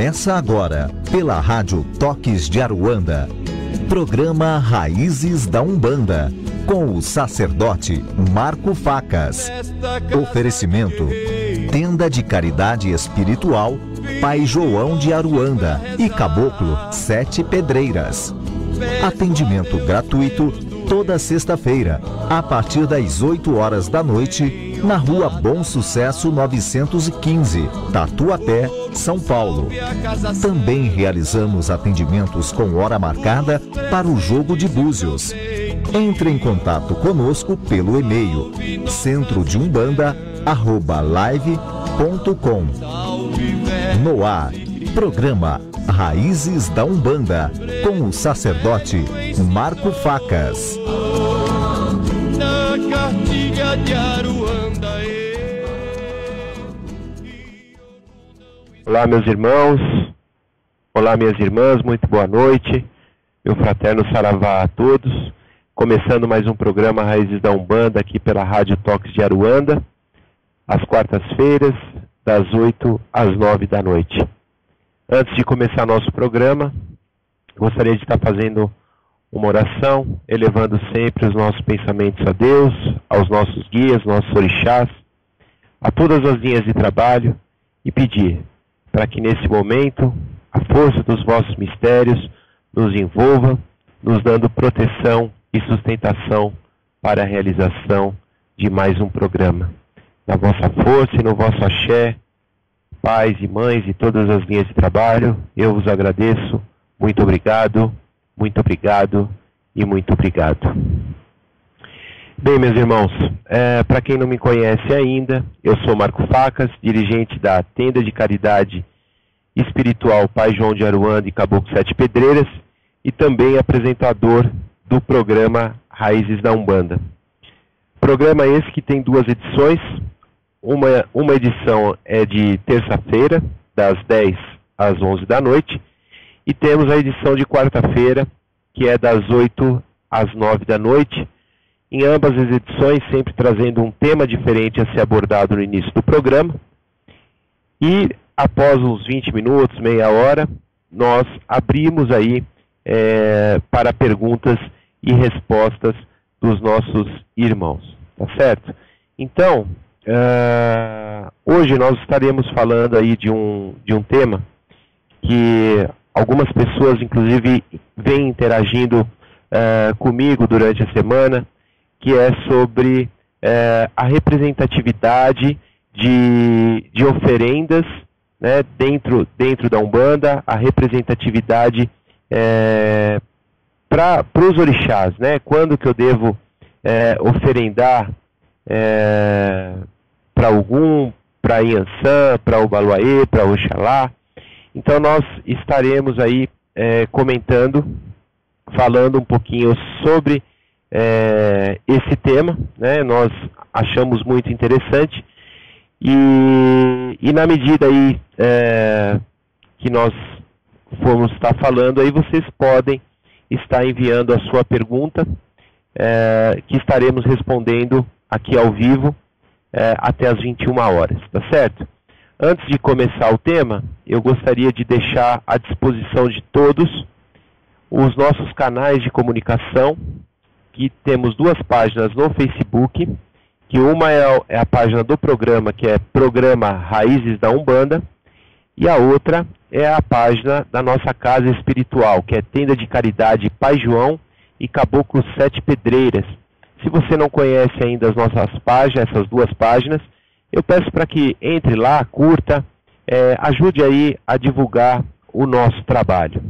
Começa agora, pela Rádio Toques de Aruanda, programa Raízes da Umbanda, com o sacerdote Marco Facas. Oferecimento: Tenda de Caridade Espiritual Pai João de Aruanda e Caboclo 7 Pedreiras. Atendimento gratuito toda sexta-feira, a partir das 8 horas da noite, na Rua Bom Sucesso 915, Tatuapé, São Paulo. Também realizamos atendimentos com hora marcada para o jogo de búzios. Entre em contato conosco pelo e-mail centrodeumbanda@live.com. No ar, programa Raízes da Umbanda, com o sacerdote Marco Facas. Olá, meus irmãos, olá, minhas irmãs, muito boa noite, meu fraterno saravá a todos. Começando mais um programa Raízes da Umbanda aqui pela Rádio Toques de Aruanda, às quartas-feiras, das 8 às 9 da noite. Antes de começar nosso programa, gostaria de estar fazendo uma oração, elevando sempre os nossos pensamentos a Deus, aos nossos guias, nossos orixás, a todas as linhas de trabalho, e pedir para que nesse momento a força dos vossos mistérios nos envolva, nos dando proteção e sustentação para a realização de mais um programa. Na vossa força e no vosso axé, pais e mães e todas as linhas de trabalho, eu vos agradeço. Muito obrigado e muito obrigado. Bem, meus irmãos, para quem não me conhece ainda, eu sou Marco Facas, dirigente da Tenda de Caridade Espiritual Pai João de Aruanda e Caboclo 7 Pedreiras, e também apresentador do programa Raízes da Umbanda. Programa esse que tem duas edições. Uma edição é de terça-feira, das 10 às 11 da noite, e temos a edição de quarta-feira, que é das 8 às 9 da noite. Em ambas as edições, sempre trazendo um tema diferente a ser abordado no início do programa. E após uns 20 minutos, meia hora, nós abrimos aí para perguntas e respostas dos nossos irmãos, tá certo? Então, hoje nós estaremos falando aí de um tema que algumas pessoas, inclusive, vêm interagindo comigo durante a semana, que é sobre a representatividade de oferendas, né, dentro da Umbanda, a representatividade para os orixás, né? Quando que eu devo oferendar para algum, para Iansã, para Obaluaê, para Oxalá. Então nós estaremos aí comentando, falando um pouquinho sobre esse tema, né? Nós achamos muito interessante e na medida aí que nós formos estar falando, aí vocês podem estar enviando a sua pergunta, que estaremos respondendo aqui ao vivo até as 21 horas, tá certo? Antes de começar o tema, eu gostaria de deixar à disposição de todos os nossos canais de comunicação, que temos duas páginas no Facebook, que uma é a página do programa, que é Programa Raízes da Umbanda, e a outra é a página da nossa casa espiritual, que é Tenda de Caridade Pai João e Caboclo 7 Pedreiras. Se você não conhece ainda as nossas páginas, essas duas páginas, eu peço para que entre lá, curta, ajude aí a divulgar o nosso trabalho.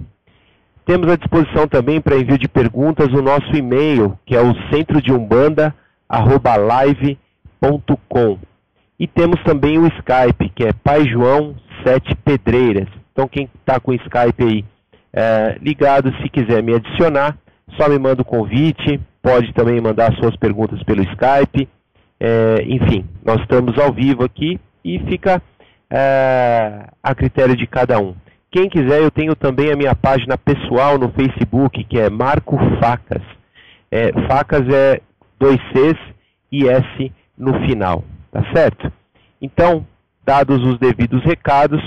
Temos à disposição também para envio de perguntas o nosso e-mail, que é o centrodeumbanda@live.com. E temos também o Skype, que é Pai João 7 Pedreiras. Então quem está com o Skype aí ligado, se quiser me adicionar, só me manda o convite, pode também mandar suas perguntas pelo Skype. Enfim, nós estamos ao vivo aqui e fica a critério de cada um. Quem quiser, eu tenho também a minha página pessoal no Facebook, que é Marco Facas. Facas é 2 Cs e S no final, tá certo? Então, dados os devidos recados,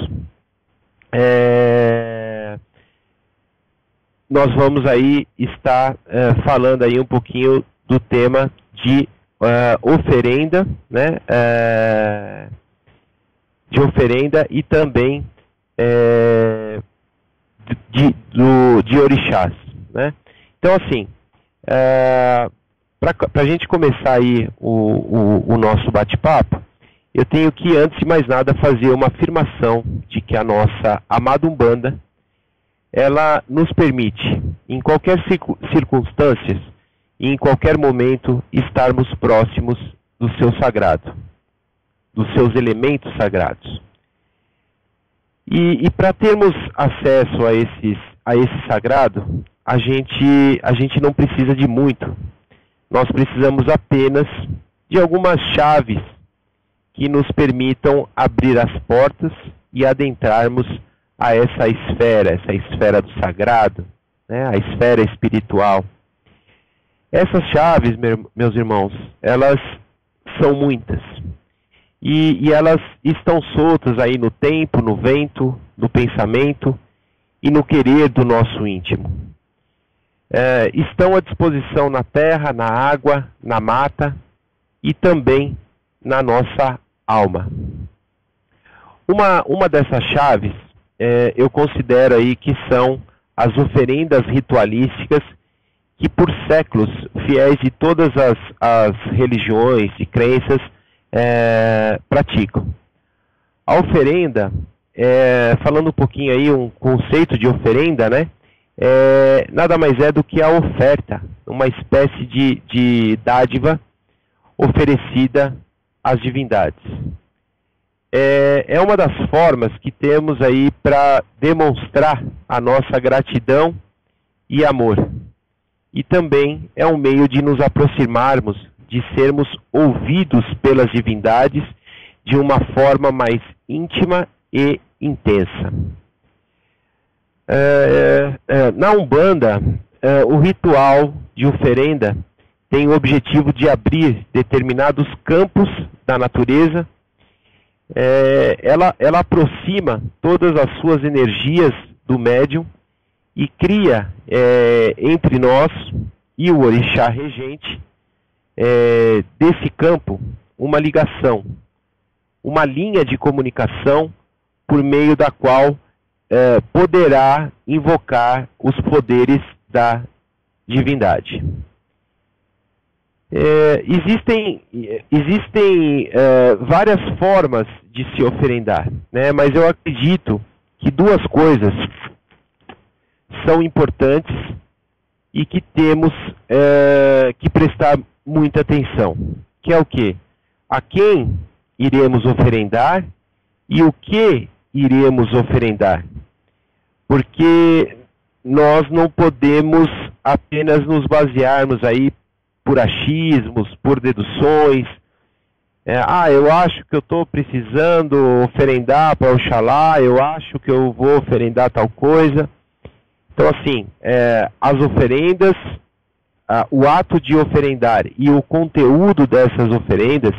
nós vamos aí estar falando aí um pouquinho do tema de oferenda, né? De oferenda e também de orixás, né? Então, assim, para a gente começar aí o nosso bate-papo, eu tenho que, antes de mais nada, fazer uma afirmação de que a nossa amada Umbanda, ela nos permite, em qualquer circunstância e em qualquer momento, estarmos próximos do seu sagrado, dos seus elementos sagrados. E para termos acesso a esse sagrado, a gente não precisa de muito. Nós precisamos apenas de algumas chaves que nos permitam abrir as portas e adentrarmos a essa esfera do sagrado, né, a esfera espiritual. Essas chaves, meus irmãos, elas são muitas. E elas estão soltas aí no tempo, no vento, no pensamento e no querer do nosso íntimo. Estão à disposição na terra, na água, na mata e também na nossa alma. Uma dessas chaves eu considero aí que são as oferendas ritualísticas que por séculos fiéis de todas as religiões e crenças praticam. A oferenda, falando um pouquinho aí, um conceito de oferenda, né? Nada mais é do que a oferta, uma espécie de dádiva oferecida às divindades. É uma das formas que temos aí para demonstrar a nossa gratidão e amor. E também é um meio de nos aproximarmos, de sermos ouvidos pelas divindades de uma forma mais íntima e intensa. Na Umbanda, o ritual de oferenda tem o objetivo de abrir determinados campos da natureza. Ela aproxima todas as suas energias do médium e cria entre nós e o orixá regente desse campo uma ligação, uma linha de comunicação por meio da qual poderá invocar os poderes da divindade. Existem várias formas de se oferendar, né? Mas eu acredito que duas coisas são importantes e que temos que prestar muita atenção, que é o quê? A quem iremos oferendar e o que iremos oferendar. Porque nós não podemos apenas nos basearmos aí por achismos, por deduções. Eu acho que eu estou precisando oferendar para Oxalá, eu acho que eu vou oferendar tal coisa. Então, assim, as oferendas, o ato de oferendar e o conteúdo dessas oferendas,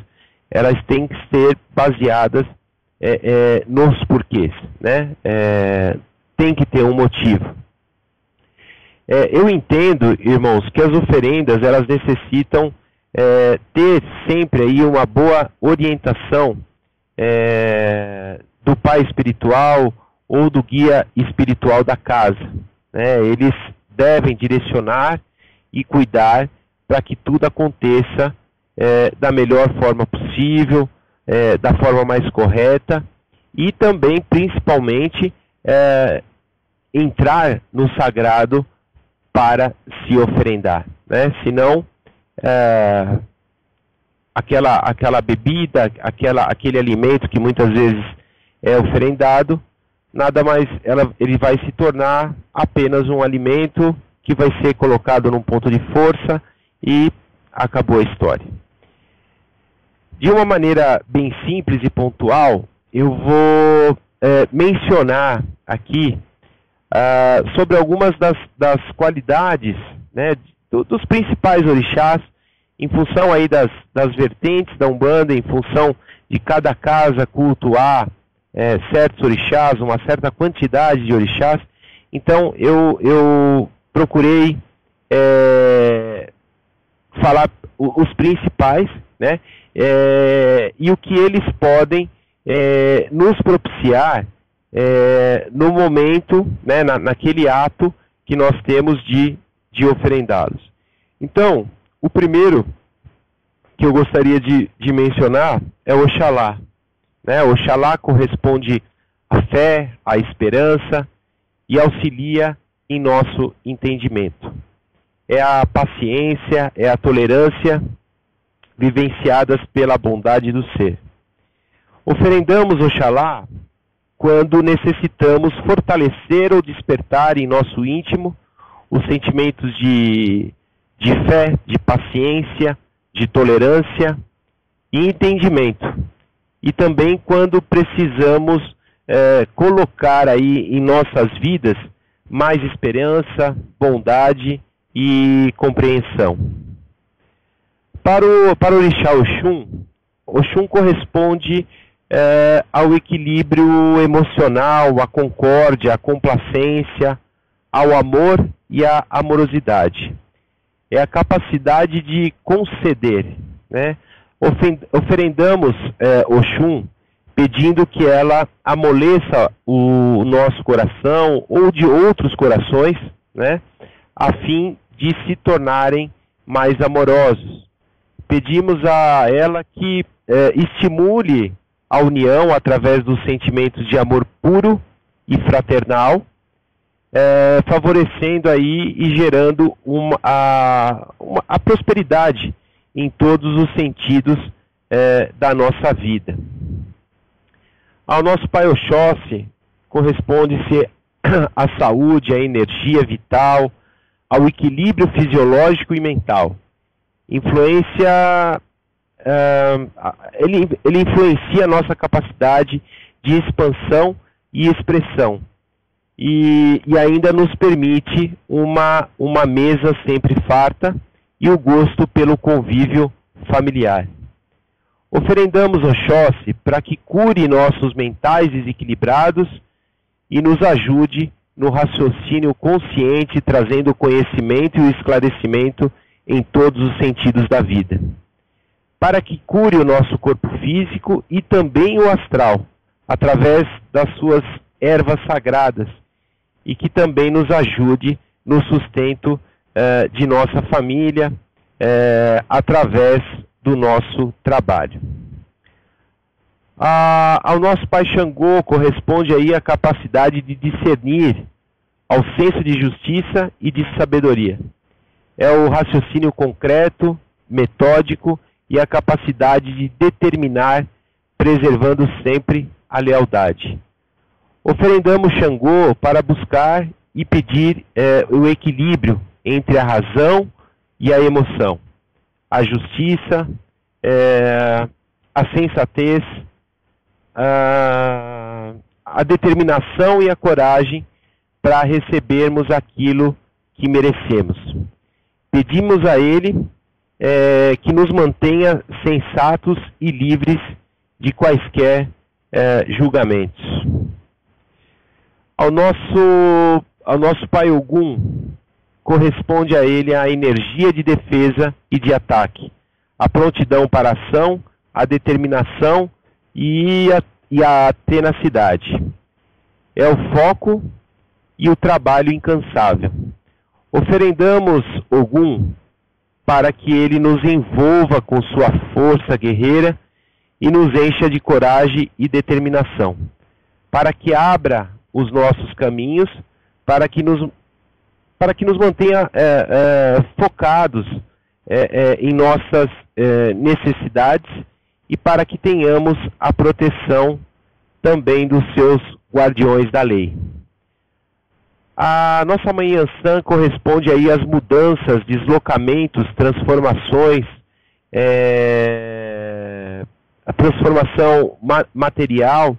elas têm que ser baseadas nos porquês, né? Tem que ter um motivo. Eu entendo, irmãos, que as oferendas, elas necessitam ter sempre aí uma boa orientação do pai espiritual ou do guia espiritual da casa, né? Eles devem direcionar e cuidar para que tudo aconteça da melhor forma possível, da forma mais correta e também, principalmente, entrar no sagrado para se oferendar, né? Senão, aquela bebida, aquele alimento que muitas vezes é oferendado, nada mais, ele vai se tornar apenas um alimento que vai ser colocado num ponto de força e acabou a história. De uma maneira bem simples e pontual, eu vou mencionar aqui sobre algumas das qualidades, né, dos principais orixás, em função aí das vertentes da Umbanda, em função de cada casa cultuar certos orixás, uma certa quantidade de orixás. Então eu procurei falar os principais, né? E o que eles podem nos propiciar no momento, né, naquele ato que nós temos de oferendá-los. Então, o primeiro que eu gostaria de mencionar é o Oxalá. Né? O Oxalá corresponde à fé, à esperança e auxilia em nosso entendimento. É a paciência, é a tolerância vivenciadas pela bondade do ser. Oferendamos Oxalá quando necessitamos fortalecer ou despertar em nosso íntimo os sentimentos de fé, de paciência, de tolerância e entendimento. E também quando precisamos colocar aí em nossas vidas mais esperança, bondade e compreensão. Para o orixá Oxum corresponde ao equilíbrio emocional, à concórdia, à complacência, ao amor e à amorosidade. É a capacidade de conceder, né? Oferendamos Oxum pedindo que ela amoleça o nosso coração ou de outros corações, né? A fim de se tornarem mais amorosos. Pedimos a ela que estimule a união através dos sentimentos de amor puro e fraternal, favorecendo aí e gerando a prosperidade em todos os sentidos da nossa vida. Ao nosso Pai Oxóssi corresponde-se a saúde, a energia vital, ao equilíbrio fisiológico e mental. Ele influencia a nossa capacidade de expansão e expressão. E ainda nos permite uma mesa sempre farta e o gosto pelo convívio familiar. Oferendamos Oxóssi para que cure nossos mentais desequilibrados e nos ajude no raciocínio consciente, trazendo conhecimento e o esclarecimento em todos os sentidos da vida. Para que cure o nosso corpo físico e também o astral, através das suas ervas sagradas, e que também nos ajude no sustento de nossa família, através do nosso trabalho. Ao nosso Pai Xangô corresponde aí a capacidade de discernir, ao senso de justiça e de sabedoria. É o raciocínio concreto, metódico e a capacidade de determinar, preservando sempre a lealdade. Oferendamos Xangô para buscar e pedir o equilíbrio entre a razão e a emoção, a justiça, a sensatez, a determinação e a coragem para recebermos aquilo que merecemos. Pedimos a Ele que nos mantenha sensatos e livres de quaisquer julgamentos. Ao nosso Pai Ogum corresponde a ele a energia de defesa e de ataque, a prontidão para a ação, a determinação e a tenacidade. É o foco e o trabalho incansável. Oferendamos Ogum para que ele nos envolva com sua força guerreira e nos encha de coragem e determinação, para que abra os nossos caminhos, para que nos mantenha focados em nossas necessidades e para que tenhamos a proteção também dos seus guardiões da lei. A nossa Mãe Yansan corresponde aí às mudanças, deslocamentos, transformações, a transformação material,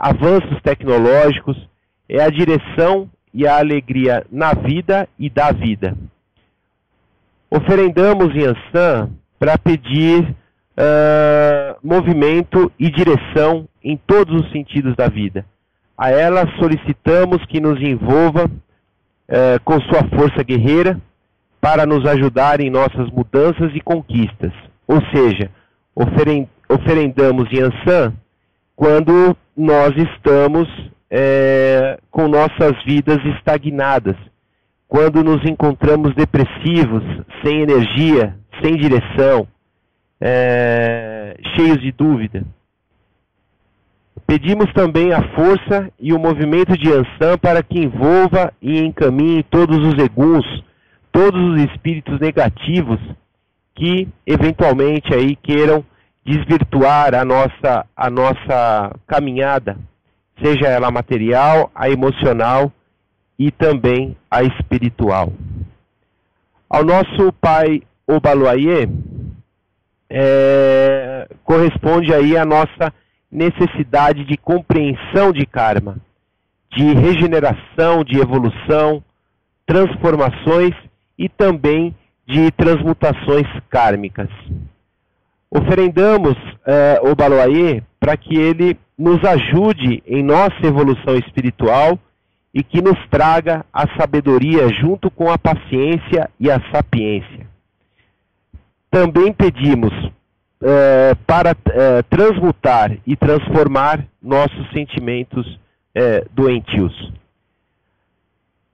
avanços tecnológicos, é a direção e a alegria na vida e da vida. Oferendamos Yansan para pedir movimento e direção em todos os sentidos da vida. A ela solicitamos que nos envolva com sua força guerreira para nos ajudar em nossas mudanças e conquistas. Ou seja, oferendamos Yansan quando nós estamos com nossas vidas estagnadas, quando nos encontramos depressivos, sem energia, sem direção, cheios de dúvida. Pedimos também a força e o movimento de Yansan para que envolva e encaminhe todos os eguns, todos os espíritos negativos que eventualmente aí queiram desvirtuar a nossa caminhada, seja ela material, a emocional e também a espiritual. Ao nosso pai Obaloaiê, corresponde aí a nossa necessidade de compreensão de karma, de regeneração, de evolução, transformações e também de transmutações kármicas. Oferendamos Obaloaiê para que ele nos ajude em nossa evolução espiritual e que nos traga a sabedoria junto com a paciência e a sapiência. Também pedimos para transmutar e transformar nossos sentimentos doentios.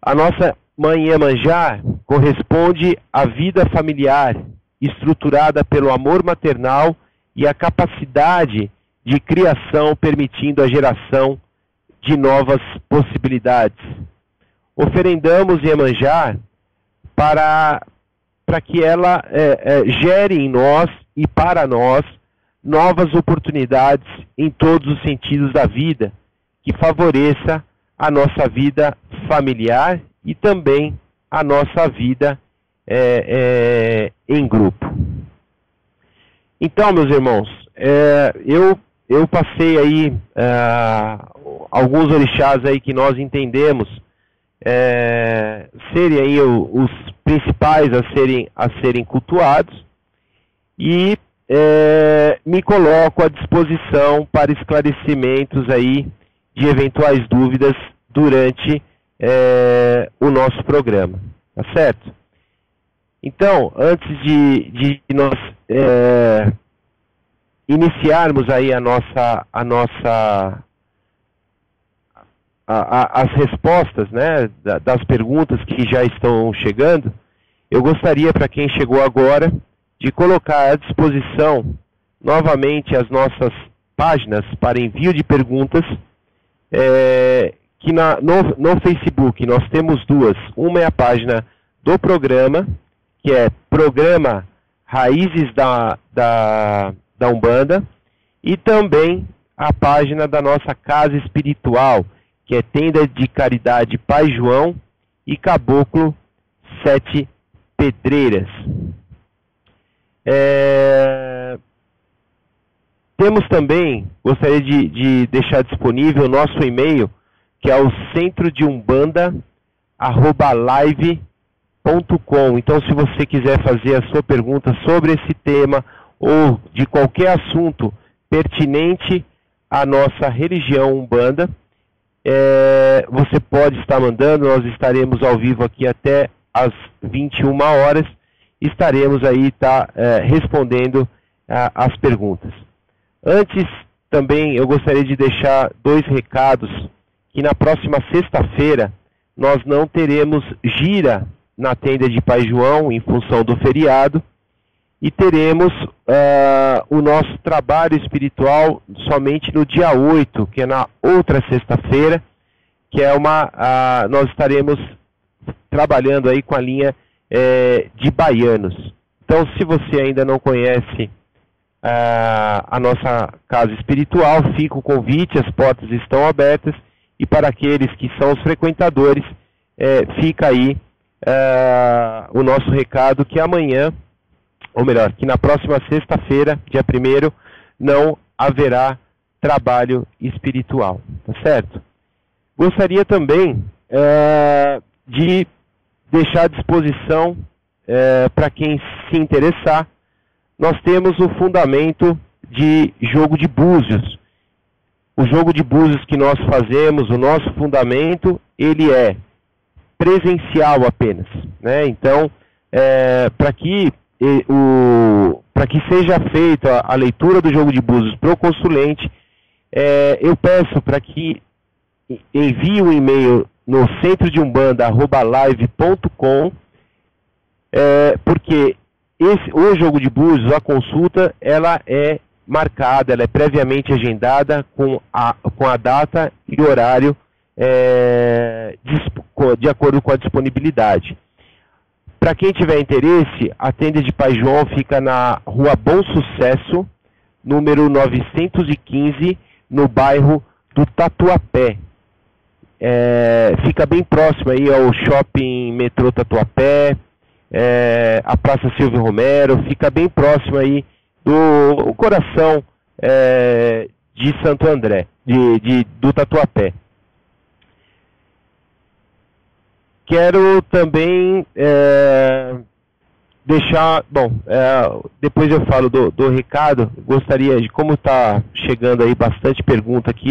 A nossa Mãe Iemanjá corresponde à vida familiar, estruturada pelo amor maternal e a capacidade de criação, permitindo a geração de novas possibilidades. Oferendamos Iemanjá para que ela gere em nós e para nós novas oportunidades em todos os sentidos da vida, que favoreça a nossa vida familiar e também a nossa vida em grupo. Então, meus irmãos, eu passei aí alguns orixás aí que nós entendemos serem aí os principais a serem cultuados, e me coloco à disposição para esclarecimentos aí de eventuais dúvidas durante o nosso programa, tá certo? Então, antes de nós iniciarmos aí as respostas, né, das perguntas que já estão chegando, eu gostaria, para quem chegou agora, de colocar à disposição novamente as nossas páginas para envio de perguntas, que no Facebook nós temos duas. Uma é a página do programa, que é Programa Raízes da Umbanda, e também a página da nossa Casa Espiritual, que é Tenda de Caridade Pai João e Caboclo 7 Pedreiras. Temos também, gostaria de deixar disponível o nosso e-mail, que é o centrodeumbanda@live.com. Então, se você quiser fazer a sua pergunta sobre esse tema ou de qualquer assunto pertinente à nossa religião Umbanda, você pode estar mandando. Nós estaremos ao vivo aqui até às 21 horas. Estaremos aí respondendo as perguntas. Antes, também, eu gostaria de deixar dois recados, que na próxima sexta-feira nós não teremos gira na tenda de Pai João, em função do feriado, e teremos o nosso trabalho espiritual somente no dia 8, que é na outra sexta-feira, que é nós estaremos trabalhando aí com a linha de baianos. Então, se você ainda não conhece a nossa casa espiritual, fica o convite, as portas estão abertas, e para aqueles que são os frequentadores, fica aí o nosso recado, que amanhã, ou melhor, que na próxima sexta-feira, dia 1º, não haverá trabalho espiritual, tá certo? Gostaria também de deixar à disposição, para quem se interessar, nós temos o fundamento de jogo de búzios. O jogo de búzios que nós fazemos, o nosso fundamento, ele é presencial apenas, né? Então, para que seja feita a leitura do jogo de búzios para o consulente, eu peço para que envie um e-mail no centrodeumbanda@live.com, porque o jogo de búzios, a consulta, ela é marcada, ela é previamente agendada com a data e horário de acordo com a disponibilidade. Para quem tiver interesse, a tenda de Pai João fica na Rua Bom Sucesso, número 915, no bairro do Tatuapé. Fica bem próximo aí ao Shopping Metrô Tatuapé, a Praça Silvio Romero, fica bem próximo aí do coração de Santo André, do Tatuapé. Quero também deixar, depois eu falo do recado, gostaria de, como está chegando aí bastante pergunta aqui,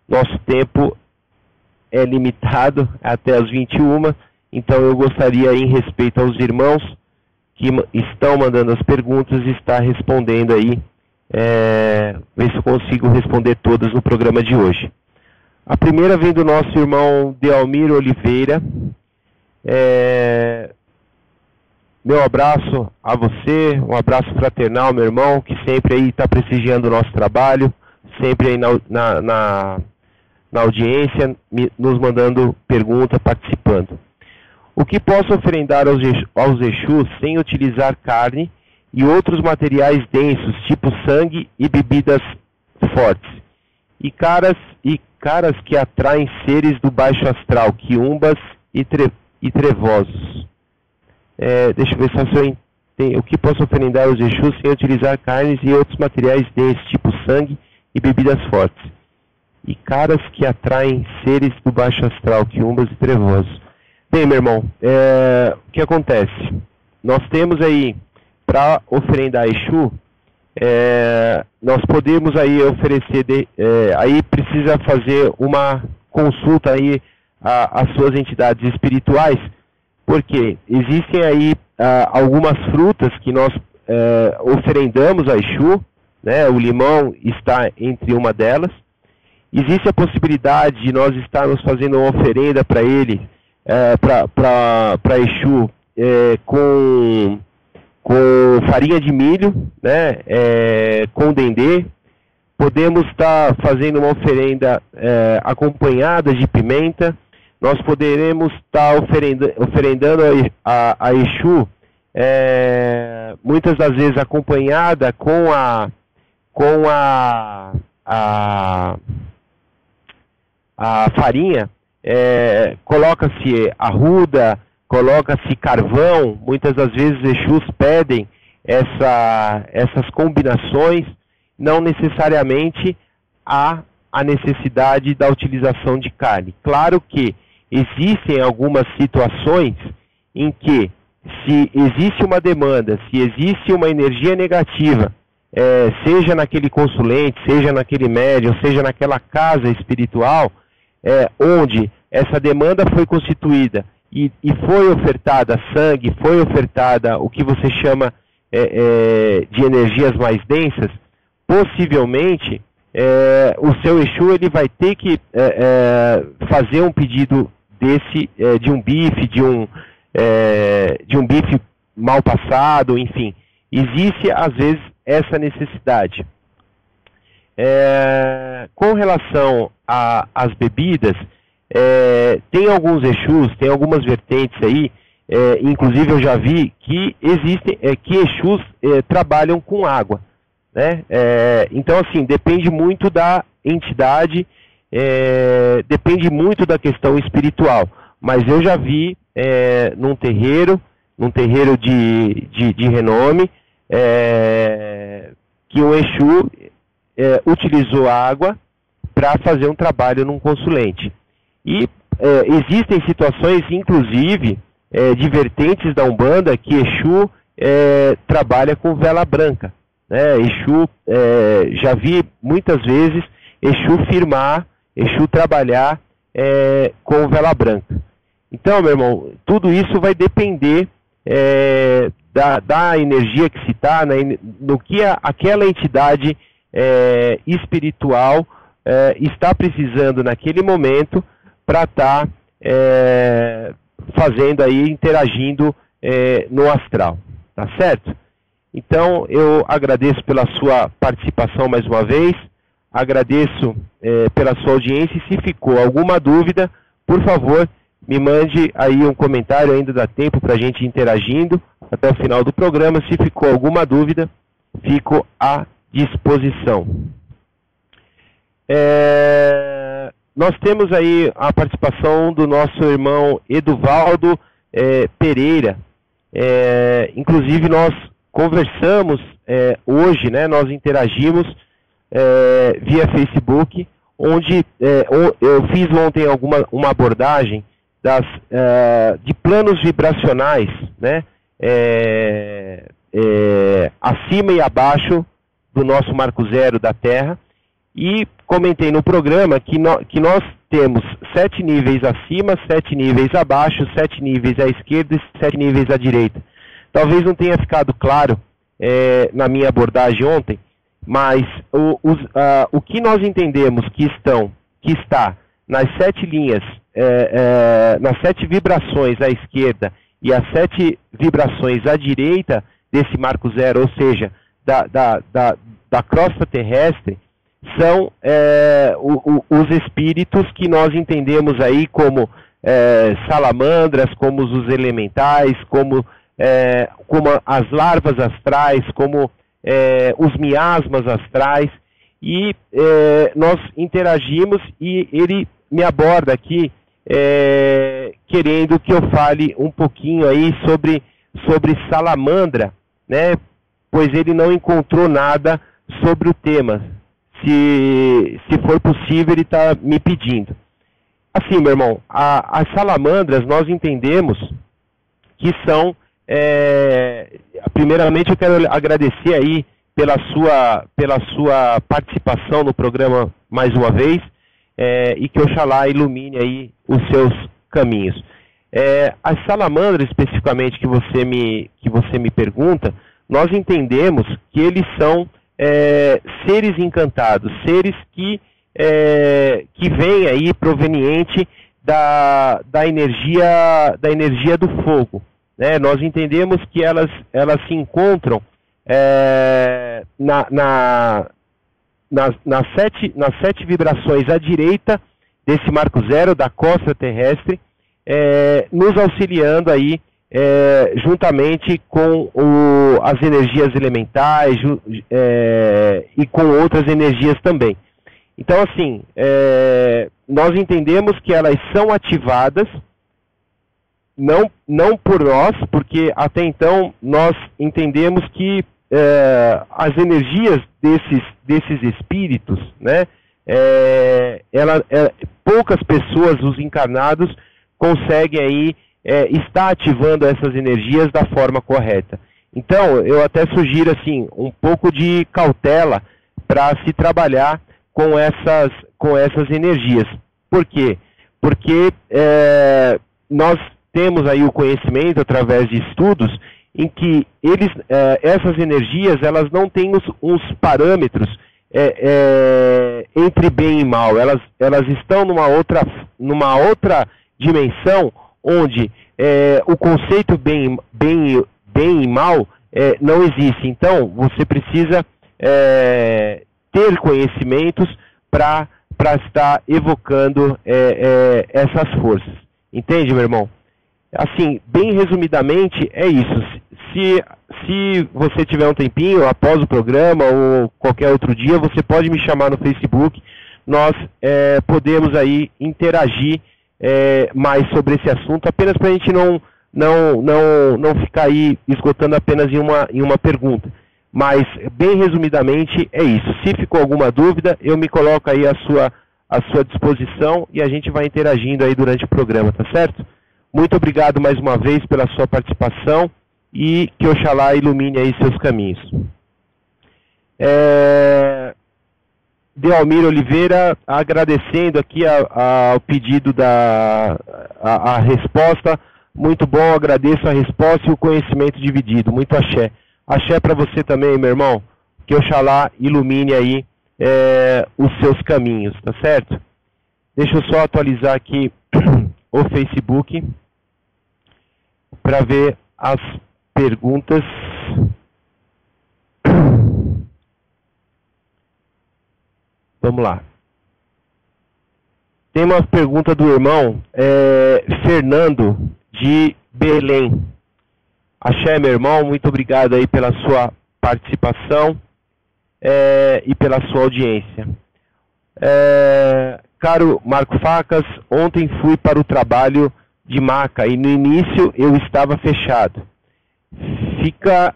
nosso tempo é limitado até as 21, então eu gostaria, em respeito aos irmãos que estão mandando as perguntas, estar respondendo aí, ver se eu consigo responder todas no programa de hoje. A primeira vem do nosso irmão Dealmir Oliveira. Meu abraço a você, um abraço fraternal, meu irmão, que sempre aí está prestigiando o nosso trabalho, sempre aí na audiência, nos mandando pergunta, participando. O que posso oferendar aos Exus sem utilizar carne e outros materiais densos, tipo sangue e bebidas fortes? E caras que atraem seres do baixo astral, quiumbas e trevosos. Deixa eu ver se eu entendo. O que posso oferendar aos Exus sem utilizar carnes e outros materiais densos, tipo sangue e bebidas fortes? E caras que atraem seres do baixo astral, quiumbas e trevosos. Bem, meu irmão, o que acontece? Nós temos aí, para oferendar a Exu, nós podemos aí oferecer, aí precisa fazer uma consulta aí às suas entidades espirituais, porque existem aí algumas frutas que nós oferendamos a Exu, né? O limão está entre uma delas. Existe a possibilidade de nós estarmos fazendo uma oferenda para ele, para Exu, com farinha de milho, né, com dendê. Podemos estar fazendo uma oferenda acompanhada de pimenta. Nós poderemos estar oferendando a Exu, muitas das vezes acompanhada com a farinha. Coloca-se arruda, coloca-se carvão. Muitas das vezes Exus pedem essas combinações. Não necessariamente há a necessidade da utilização de carne. Claro que existem algumas situações em que, se existe uma demanda, se existe uma energia negativa, seja naquele consulente, seja naquele médium, seja naquela casa espiritual, onde essa demanda foi constituída e foi ofertada sangue, foi ofertada o que você chama de energias mais densas, possivelmente o seu Exu ele vai ter que fazer um pedido desse, de um bife, de um bife mal passado, enfim. Existe às vezes essa necessidade. Com relação às bebidas, tem alguns Exus, tem algumas vertentes aí, inclusive eu já vi que existem, que Exus trabalham com água, né? Então, assim, depende muito da entidade, depende muito da questão espiritual. Mas eu já vi num terreiro de renome, que o Exu utilizou água para fazer um trabalho num consulente. E existem situações, inclusive, de vertentes da Umbanda, que Exu trabalha com vela branca, né? Exu, já vi muitas vezes Exu firmar, Exu trabalhar com vela branca. Então, meu irmão, tudo isso vai depender da energia que se está, no que aquela entidade espiritual está precisando naquele momento para estar fazendo aí, interagindo no astral, tá certo? Então, eu agradeço pela sua participação mais uma vez, agradeço pela sua audiência, e se ficou alguma dúvida, por favor, me mande aí um comentário, ainda dá tempo para a gente ir interagindo até o final do programa. Se ficou alguma dúvida, fico à disposição. Nós temos aí a participação do nosso irmão Eduvaldo Pereira. Inclusive nós conversamos hoje, né, nós interagimos via Facebook, onde eu fiz ontem uma abordagem de planos vibracionais, né, acima e abaixo do nosso marco zero da Terra, e comentei no programa que nós temos 7 níveis acima, 7 níveis abaixo, 7 níveis à esquerda e 7 níveis à direita. Talvez não tenha ficado claro na minha abordagem ontem, mas o que nós entendemos que está nas 7 linhas, nas 7 vibrações à esquerda e as 7 vibrações à direita desse marco zero, ou seja, da crosta terrestre, são os espíritos que nós entendemos aí como salamandras, como os elementais, como as larvas astrais, como os miasmas astrais, e nós interagimos, e ele me aborda aqui querendo que eu fale um pouquinho aí sobre salamandra, né? Pois ele não encontrou nada sobre o tema. Se for possível, ele está me pedindo. Assim, meu irmão, as salamandras nós entendemos que são... primeiramente eu quero agradecer aí pela sua participação no programa mais uma vez, e que Oxalá ilumine aí os seus caminhos. As salamandras especificamente que você me pergunta, nós entendemos que eles são seres encantados, seres que vêm aí proveniente da energia do fogo. Nós entendemos que elas se encontram nas 7 vibrações à direita desse marco zero da crosta terrestre, nos auxiliando aí juntamente com as energias elementais e com outras energias também. Então, assim, nós entendemos que elas são ativadas, não por nós, porque até então nós entendemos que as energias desses espíritos, né, poucas pessoas, os encarnados, conseguem aí estar ativando essas energias da forma correta. Então, eu até sugiro assim, um pouco de cautela para se trabalhar com essas energias. Por quê? Porque nós temos aí o conhecimento através de estudos em que essas energias, elas não têm uns parâmetros entre bem e mal. Elas estão numa outra dimensão onde o conceito bem e mal não existe. Então, você precisa ter conhecimentos para estar evocando essas forças. Entende, meu irmão? Assim, bem resumidamente, é isso. Se você tiver um tempinho após o programa ou qualquer outro dia, você pode me chamar no Facebook. Nós podemos aí interagir mais sobre esse assunto, apenas para a gente não ficar aí esgotando apenas em uma pergunta. Mas, bem resumidamente, é isso. Se ficou alguma dúvida, eu me coloco aí à sua disposição e a gente vai interagindo aí durante o programa, tá certo? Muito obrigado mais uma vez pela sua participação e que Oxalá ilumine aí seus caminhos. Dealmir Oliveira, agradecendo aqui ao pedido a resposta. Muito bom, agradeço a resposta e o conhecimento dividido. Muito axé. Axé para você também, meu irmão. Que Oxalá ilumine aí os seus caminhos, tá certo? Deixa eu só atualizar aqui o Facebook para ver as perguntas. Vamos lá. Tem uma pergunta do irmão Fernando de Belém. Axé, meu irmão, muito obrigado aí pela sua participação e pela sua audiência. Caro Marco Facas, ontem fui para o trabalho de maca e no início eu estava fechado. Ficam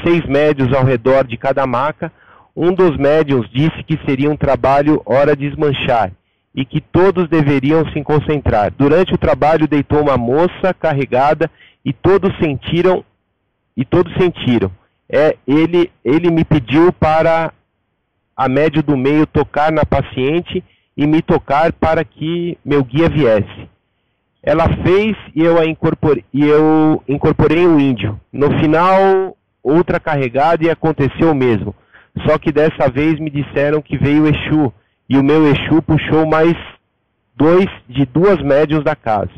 6 médios ao redor de cada maca. Um dos médiuns disse que seria um trabalho hora de desmanchar e que todos deveriam se concentrar. Durante o trabalho deitou uma moça carregada e todos sentiram. Ele me pediu para a médio do meio tocar na paciente e me tocar para que meu guia viesse. Ela fez e eu incorporei o índio. No final, outra carregada e aconteceu o mesmo. Só que dessa vez me disseram que veio Exu, e o meu Exu puxou mais 2 de 2 médiuns da casa.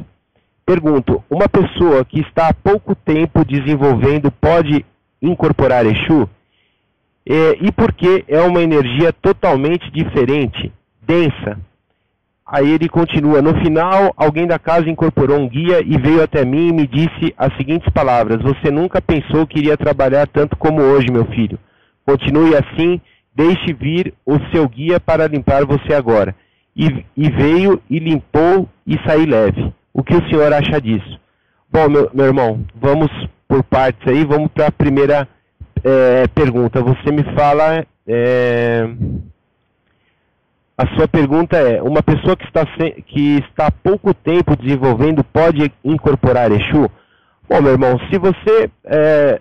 Pergunto, uma pessoa que está há pouco tempo desenvolvendo pode incorporar Exu? E porque é uma energia totalmente diferente, densa. Aí ele continua, no final alguém da casa incorporou um guia e veio até mim e me disse as seguintes palavras: você nunca pensou que iria trabalhar tanto como hoje, meu filho. Continue assim, deixe vir o seu guia para limpar você agora. E veio e limpou e saí leve. O que o senhor acha disso? Bom, meu irmão, vamos por partes aí, vamos para a primeira pergunta. Você me fala... A sua pergunta é, uma pessoa que está há pouco tempo desenvolvendo pode incorporar Exu? Bom, meu irmão, se você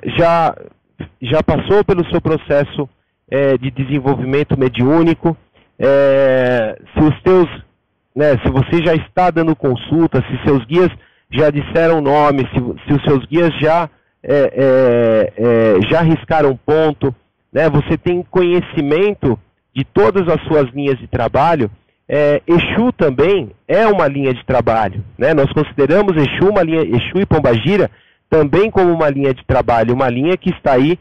já passou pelo seu processo de desenvolvimento mediúnico, se você já está dando consulta, se seus guias já disseram nome, se os seus guias já riscaram ponto, né, você tem conhecimento de todas as suas linhas de trabalho. Exu também é uma linha de trabalho, né? Nós consideramos Exu e Pombagira também como uma linha de trabalho, uma linha que está aí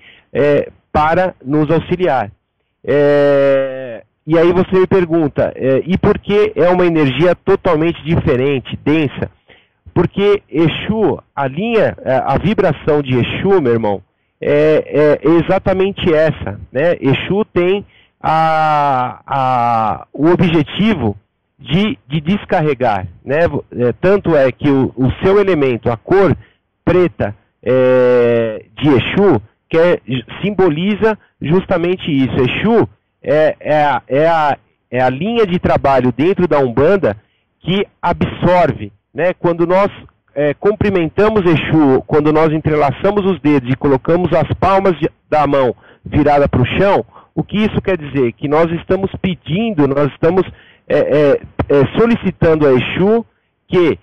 para nos auxiliar. E aí você me pergunta, e por que é uma energia totalmente diferente, densa? Porque Exu, a vibração de Exu, meu irmão, é exatamente essa, né? Exu tem o objetivo de descarregar, né? Tanto é que o seu elemento, a cor preta de Exu, simboliza justamente isso. Exu é a linha de trabalho dentro da Umbanda que absorve, né? Quando nós cumprimentamos Exu, quando nós entrelaçamos os dedos e colocamos as palmas da mão virada para o chão, o que isso quer dizer? Que nós estamos pedindo, nós estamos solicitando a Exu que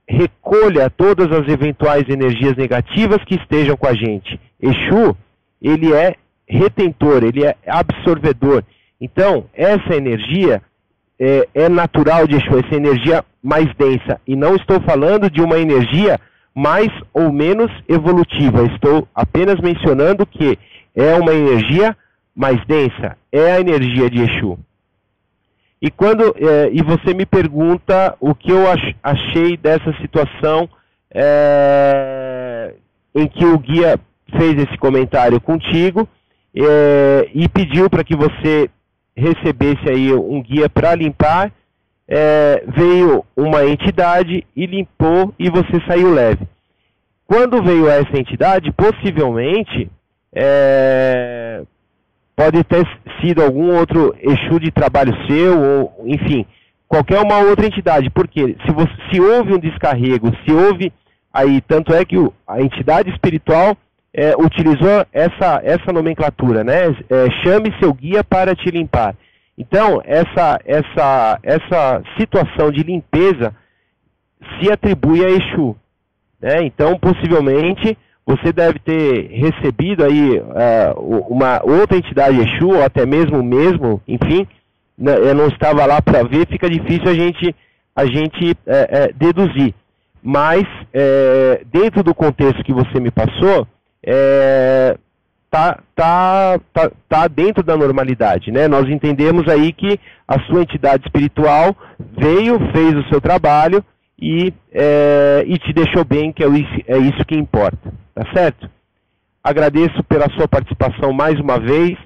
recolha todas as eventuais energias negativas que estejam com a gente. Exu, ele é retentor, ele é absorvedor. Então, essa energia é natural de Exu, essa energia mais densa. E não estou falando de uma energia mais ou menos evolutiva. Estou apenas mencionando que é uma energia mais densa, é a energia de Exu. E você me pergunta o que eu achei dessa situação em que o guia fez esse comentário contigo e pediu para que você recebesse aí um guia para limpar. Veio uma entidade e limpou e você saiu leve. Quando veio essa entidade, possivelmente pode ter sido algum outro Exu de trabalho seu, ou enfim, qualquer uma outra entidade. Porque se houve um descarrego, se houve aí, tanto é que a entidade espiritual utilizou essa nomenclatura, né? Chame seu guia para te limpar. Então, essa situação de limpeza se atribui a Exu, né? Então, possivelmente, você deve ter recebido aí uma outra entidade Exu, ou até mesmo, enfim, eu não estava lá para ver, fica difícil a gente deduzir. Mas, dentro do contexto que você me passou, tá dentro da normalidade, né? Nós entendemos aí que a sua entidade espiritual fez o seu trabalho e te deixou bem, que é isso que importa, tá certo? Agradeço pela sua participação mais uma vez,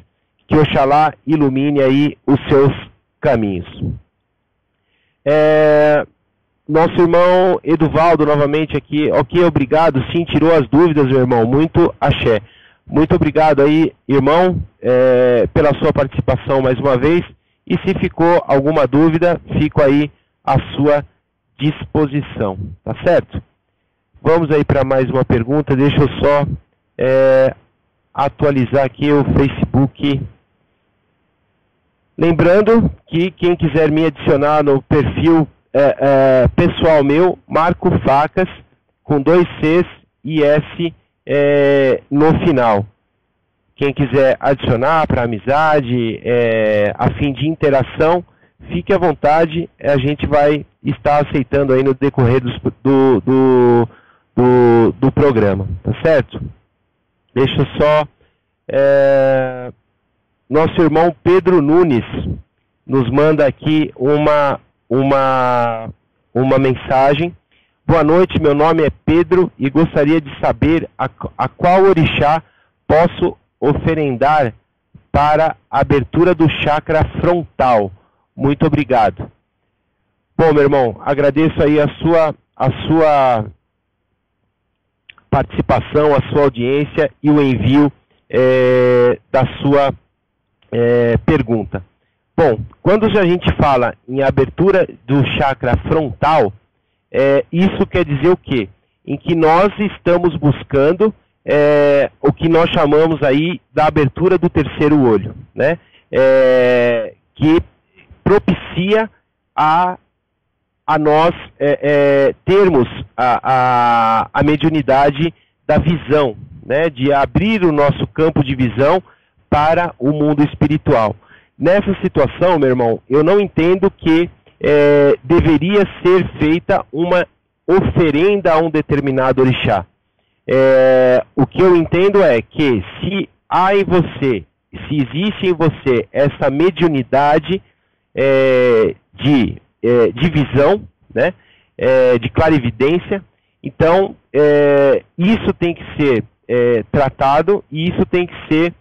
que Oxalá ilumine aí os seus caminhos. Nosso irmão Eduvaldo novamente aqui, ok, obrigado, sim, tirou as dúvidas, meu irmão, muito axé. Muito obrigado aí, irmão, pela sua participação mais uma vez, e se ficou alguma dúvida, fico aí à sua disposição, tá certo? Vamos aí para mais uma pergunta, deixa eu só atualizar aqui o Facebook. Lembrando que quem quiser me adicionar no perfil pessoal meu, Marco Facas, com 2 Cs e S no final. Quem quiser adicionar para amizade, a fim de interação, fique à vontade, a gente vai estar aceitando aí no decorrer do programa, tá certo? Deixa eu só... nosso irmão Pedro Nunes nos manda aqui uma mensagem. Boa noite, meu nome é Pedro e gostaria de saber a qual orixá posso oferendar para a abertura do chakra frontal. Muito obrigado. Bom, meu irmão, agradeço aí a sua participação, a sua audiência e o envio da sua pergunta. Bom, quando a gente fala em abertura do chakra frontal, isso quer dizer o quê? Em que nós estamos buscando o que nós chamamos aí da abertura do terceiro olho, né? Que propicia a nós termos a mediunidade da visão, né? De abrir o nosso campo de visão para o mundo espiritual. Nessa situação, meu irmão, eu não entendo que deveria ser feita uma oferenda a um determinado orixá. O que eu entendo é que se existe em você essa mediunidade de visão, né, de clarividência, então isso tem que ser tratado e isso tem que ser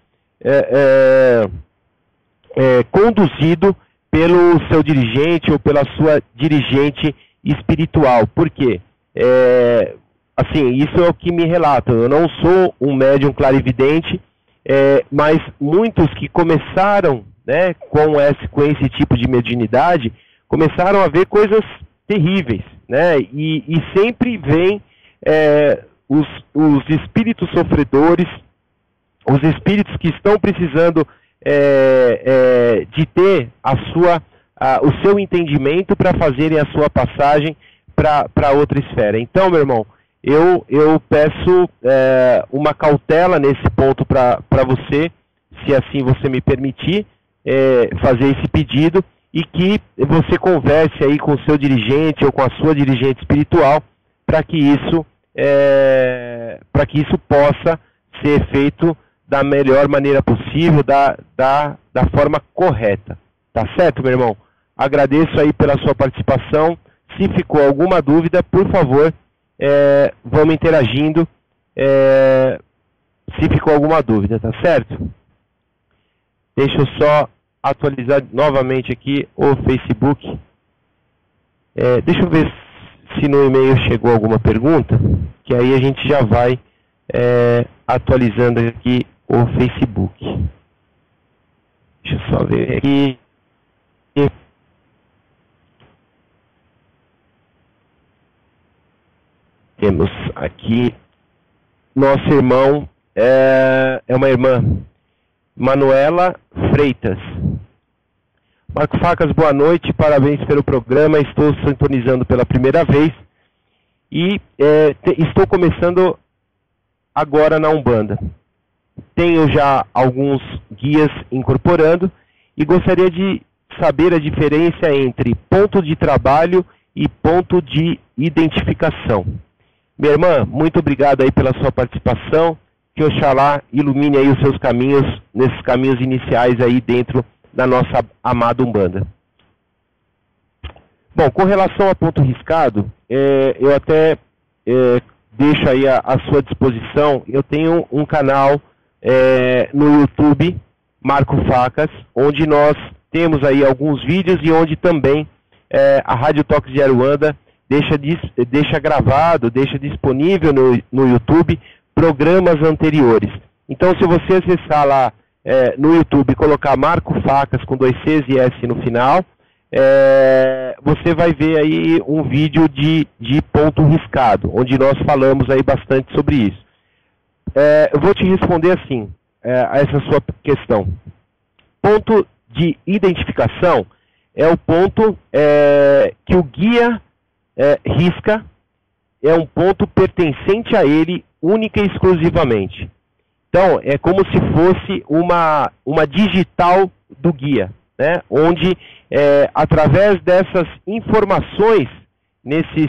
conduzido pelo seu dirigente ou pela sua dirigente espiritual. Por quê? Assim, isso é o que me relatam. Eu não sou um médium clarividente, mas muitos que começaram, né, com esse tipo de mediunidade, começaram a ver coisas terríveis, né? E sempre vem os espíritos sofredores, os espíritos que estão precisando de ter o seu entendimento para fazerem a sua passagem para outra esfera. Então, meu irmão, eu peço uma cautela nesse ponto para você, se assim você me permitir fazer esse pedido, e que você converse aí com o seu dirigente ou com a sua dirigente espiritual para que isso possa ser feito da melhor maneira possível, da forma correta. Tá certo, meu irmão? Agradeço aí pela sua participação. Se ficou alguma dúvida, por favor, vamos interagindo. Se ficou alguma dúvida, tá certo? Deixa eu só atualizar novamente aqui o Facebook. Deixa eu ver se no e-mail chegou alguma pergunta, que aí a gente já vai atualizando aqui o Facebook. Deixa eu só ver aqui. Temos aqui nosso irmão, é uma irmã, Manuela Freitas. Marco Facas, boa noite, parabéns pelo programa, estou sintonizando pela primeira vez e estou começando agora na Umbanda. Tenho já alguns guias incorporando e gostaria de saber a diferença entre ponto de trabalho e ponto de identificação. Minha irmã, muito obrigado aí pela sua participação, que Oxalá ilumine aí os seus caminhos, nesses caminhos iniciais aí dentro da nossa amada Umbanda. Bom, com relação a ponto riscado, eu até deixo aí à sua disposição, eu tenho um canal no YouTube, Marco Facas, onde nós temos aí alguns vídeos e onde também a Rádio Toques de Aruanda deixa gravado, deixa disponível no YouTube programas anteriores. Então, se você acessar lá no YouTube e colocar Marco Facas com 2 Cs e S no final, você vai ver aí um vídeo de ponto riscado, onde nós falamos aí bastante sobre isso. Eu vou te responder assim, a essa sua questão. Ponto de identificação é o ponto que o guia risca, é um ponto pertencente a ele única e exclusivamente. Então, é como se fosse uma digital do guia, né? Onde, através dessas informações, nessas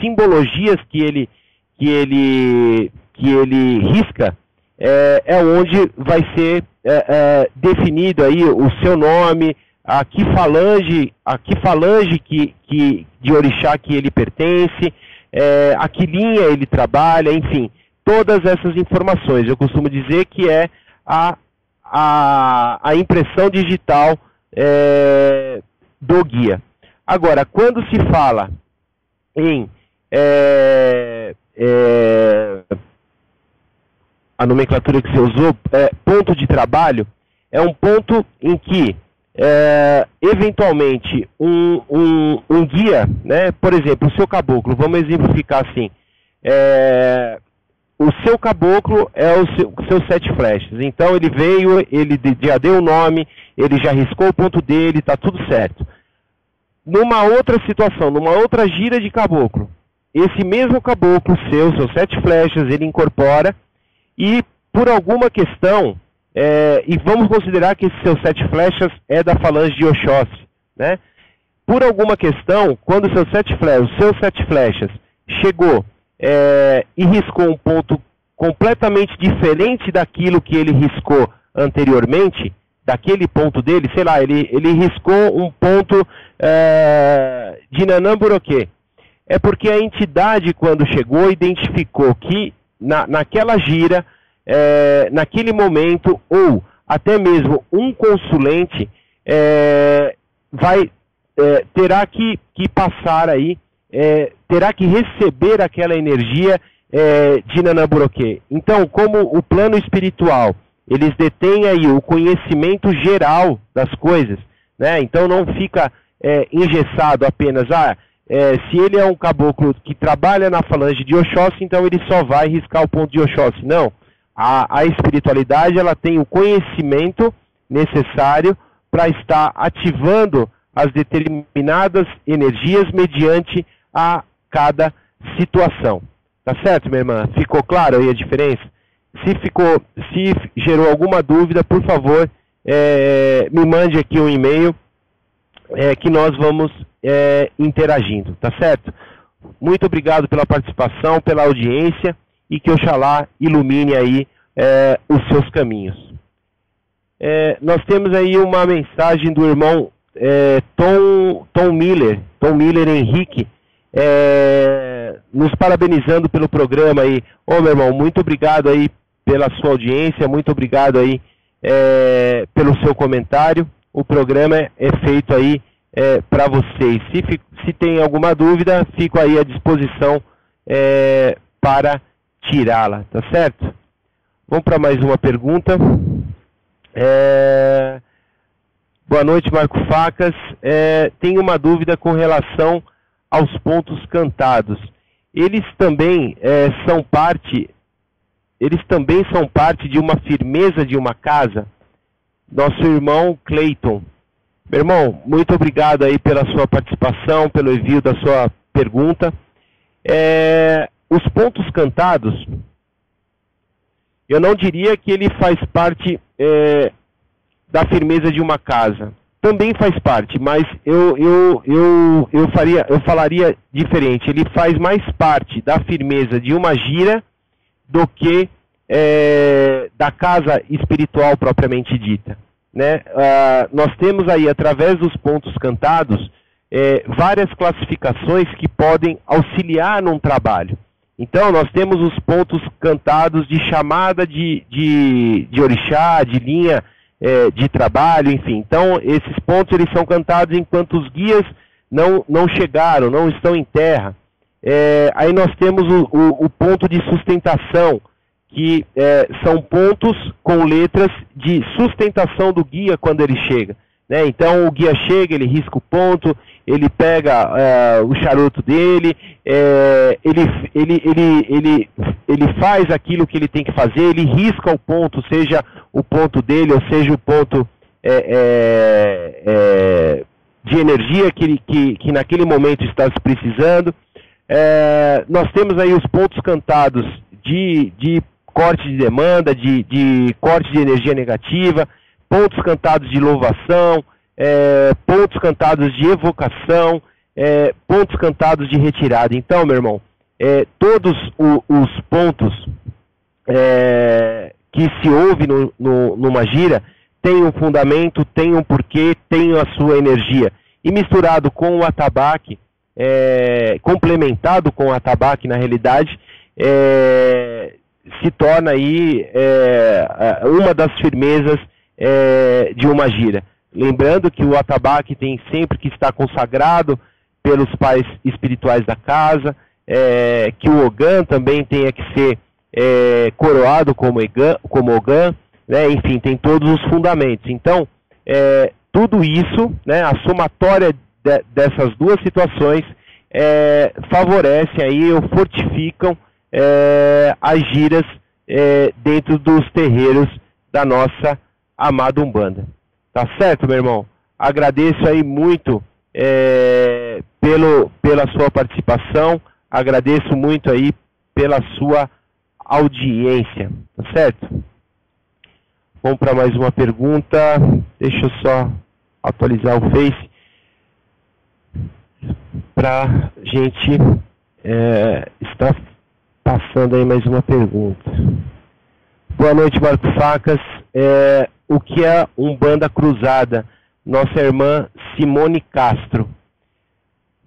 simbologias que ele risca, onde vai ser definido aí o seu nome, a que falange de orixá que ele pertence, a que linha ele trabalha, enfim, todas essas informações. Eu costumo dizer que é a impressão digital do guia. Agora, quando se fala em a nomenclatura que você usou, ponto de trabalho, é um ponto em que eventualmente um guia, né, por exemplo, o seu caboclo, vamos exemplificar assim, o seu caboclo é os seus 7 flechas, então ele veio, ele já deu o nome, ele já riscou o ponto dele, está tudo certo. Numa outra situação, numa outra gira de caboclo, esse mesmo caboclo seus 7 flechas, ele incorpora e por alguma questão, e vamos considerar que esses seus 7 flechas é da falange de Oxóssi, né? Por alguma questão, quando os seus 7 flechas chegou e riscou um ponto completamente diferente daquilo que ele riscou anteriormente, daquele ponto dele, sei lá, ele riscou um ponto de Nanamburoquê. É porque a entidade, quando chegou, identificou que naquela gira, naquele momento, ou até mesmo um consulente terá que passar aí, terá que receber aquela energia de Nanamburoquê. Então, como o plano espiritual, eles detêm aí o conhecimento geral das coisas, né? Então não fica engessado apenas, se ele é um caboclo que trabalha na falange de Oxóssi, então ele só vai riscar o ponto de Oxóssi. Não. A espiritualidade, ela tem o conhecimento necessário para estar ativando as determinadas energias mediante a cada situação. Tá certo, minha irmã? Ficou claro aí a diferença? Se gerou alguma dúvida, por favor, me mande aqui um e-mail que nós vamos interagindo, tá certo? Muito obrigado pela participação, pela audiência e que Oxalá ilumine aí os seus caminhos. Nós temos aí uma mensagem do irmão Tom Miller Henrique, nos parabenizando pelo programa aí. Meu irmão, muito obrigado aí pela sua audiência, muito obrigado aí pelo seu comentário. O programa é feito aí para vocês. Se tem alguma dúvida, fico aí à disposição para tirá-la, tá certo? Vamos para mais uma pergunta. Boa noite, Marco Facas. Tenho uma dúvida com relação aos pontos cantados. Eles também são parte de uma firmeza de uma casa? Nosso irmão Cleiton. Meu irmão, muito obrigado aí pela sua participação, pelo envio da sua pergunta. Os pontos cantados, eu não diria que ele faz parte da firmeza de uma casa. Também faz parte, mas eu falaria diferente. Ele faz mais parte da firmeza de uma gira do que da casa espiritual propriamente dita, né? Nós temos aí, através dos pontos cantados, várias classificações que podem auxiliar num trabalho. Então, nós temos os pontos cantados de chamada de orixá, de linha de trabalho, enfim. Então, esses pontos eles são cantados enquanto os guias não chegaram, não estão em terra. Aí nós temos o ponto de sustentação, que são pontos com letras de sustentação do guia quando ele chega, né? Então o guia chega, ele risca o ponto, ele pega o charuto dele, ele faz aquilo que ele tem que fazer, ele risca o ponto, seja o ponto dele ou seja o ponto de energia que naquele momento está se precisando. Nós temos aí os pontos cantados de corte de demanda, de corte de energia negativa, pontos cantados de louvação, pontos cantados de evocação, pontos cantados de retirada. Então, meu irmão, todos os pontos que se ouve numa gira tem um fundamento, tem um porquê, tem a sua energia. E misturado com o atabaque, complementado com o atabaque na realidade, se torna aí uma das firmezas de uma gira. Lembrando que o atabaque tem sempre que estar consagrado pelos pais espirituais da casa, que o Ogã também tenha que ser coroado como Ogã, né? Enfim, tem todos os fundamentos. Então, tudo isso, né, a somatória dessas duas situações favorecem aí ou fortificam as giras dentro dos terreiros da nossa amada Umbanda. Tá certo, meu irmão? Agradeço aí muito pela sua participação, agradeço muito aí pela sua audiência, tá certo? Vamos para mais uma pergunta, deixa eu só atualizar o Face para gente estar passando aí mais uma pergunta. Boa noite, Marco Facas. O que é Umbanda Cruzada? Nossa irmã Simone Castro.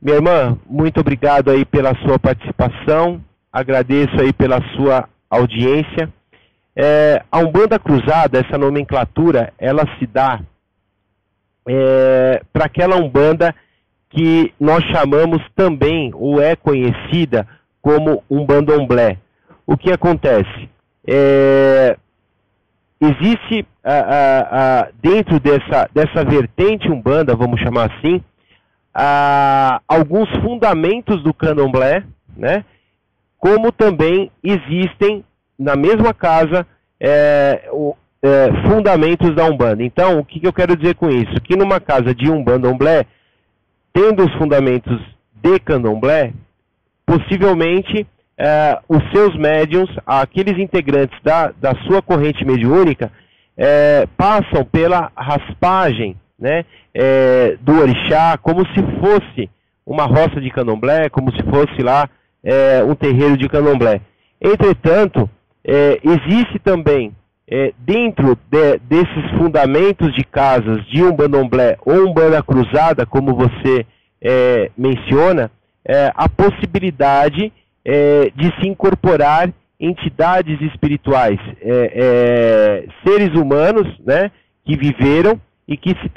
Minha irmã, muito obrigado aí pela sua participação, agradeço aí pela sua audiência. A Umbanda Cruzada, essa nomenclatura, ela se dá para aquela Umbanda que nós chamamos também, ou é conhecida como Umbandomblé. O que acontece? Existe dentro dessa vertente Umbanda, vamos chamar assim, alguns fundamentos do Candomblé, né? Como também existem na mesma casa fundamentos da Umbanda. Então, o que eu quero dizer com isso? Que numa casa de Umbandomblé, tendo os fundamentos de Candomblé, possivelmente os seus médiuns, aqueles integrantes da sua corrente mediúnica, passam pela raspagem, né, do orixá, como se fosse uma roça de Candomblé, como se fosse lá um terreiro de Candomblé. Entretanto, existe também, dentro desses fundamentos de casas de Umbandomblé ou Umbanda Cruzada, como você menciona, a possibilidade de se incorporar entidades espirituais, seres humanos, né, que viveram e que se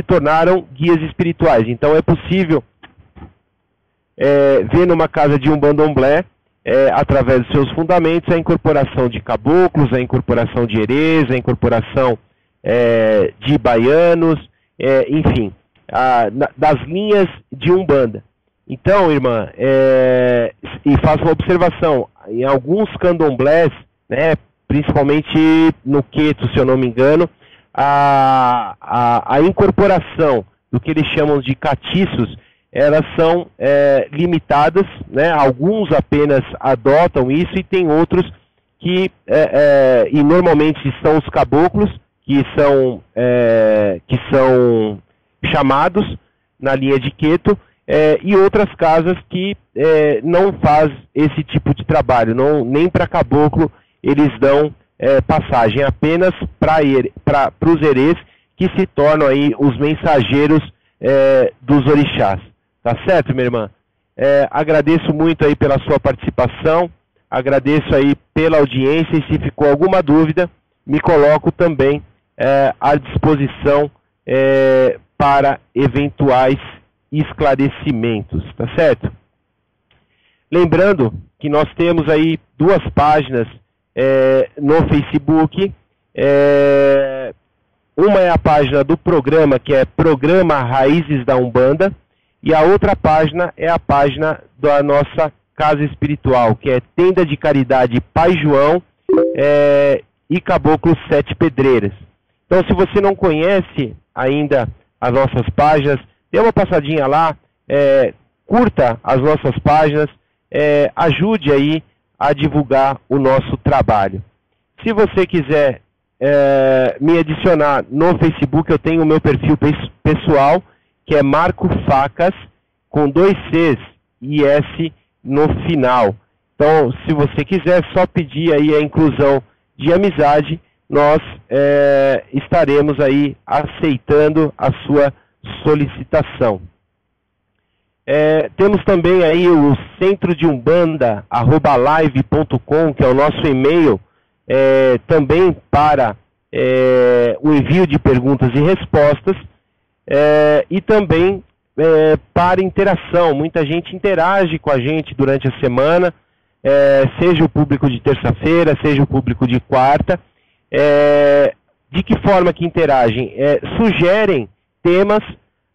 tornaram guias espirituais. Então é possível ver numa casa de Umbandomblé, através dos seus fundamentos, a incorporação de caboclos, a incorporação de herês, a incorporação de baianos, enfim, das linhas de Umbanda. Então, irmã, e faço uma observação, em alguns candomblés, né, principalmente no Queto, se eu não me engano, a incorporação do que eles chamam de catiços, elas são limitadas, né, alguns apenas adotam isso e tem outros que, e normalmente são os caboclos, que são chamados na linha de Queto, e outras casas que não faz esse tipo de trabalho, nem para caboclo eles dão passagem, apenas para os herês, que se tornam aí os mensageiros dos orixás. Tá certo, minha irmã? Agradeço muito aí pela sua participação, agradeço aí pela audiência, e se ficou alguma dúvida, me coloco também à disposição para eventuais esclarecimentos, tá certo? Lembrando que nós temos aí 2 páginas no Facebook. Uma é a página do programa, que é Programa Raízes da Umbanda, e a outra página é a página da nossa casa espiritual, que é Tenda de Caridade Pai João e Caboclo 7 Pedreiras. Então, se você não conhece ainda as nossas páginas, dê uma passadinha lá, curta as nossas páginas, ajude aí a divulgar o nosso trabalho. Se você quiser me adicionar no Facebook, eu tenho o meu perfil pessoal, que é Marco Facas, com 2 Cs e S no final. Então, se você quiser, só pedir aí a inclusão de amizade, nós estaremos aí aceitando a sua solicitação. Temos também aí o centro de Umbanda, @live.com, que é o nosso e-mail, também para o envio de perguntas e respostas, e também para interação. Muita gente interage com a gente durante a semana, seja o público de terça-feira, seja o público de quarta. De que forma que interagem? Sugerem temas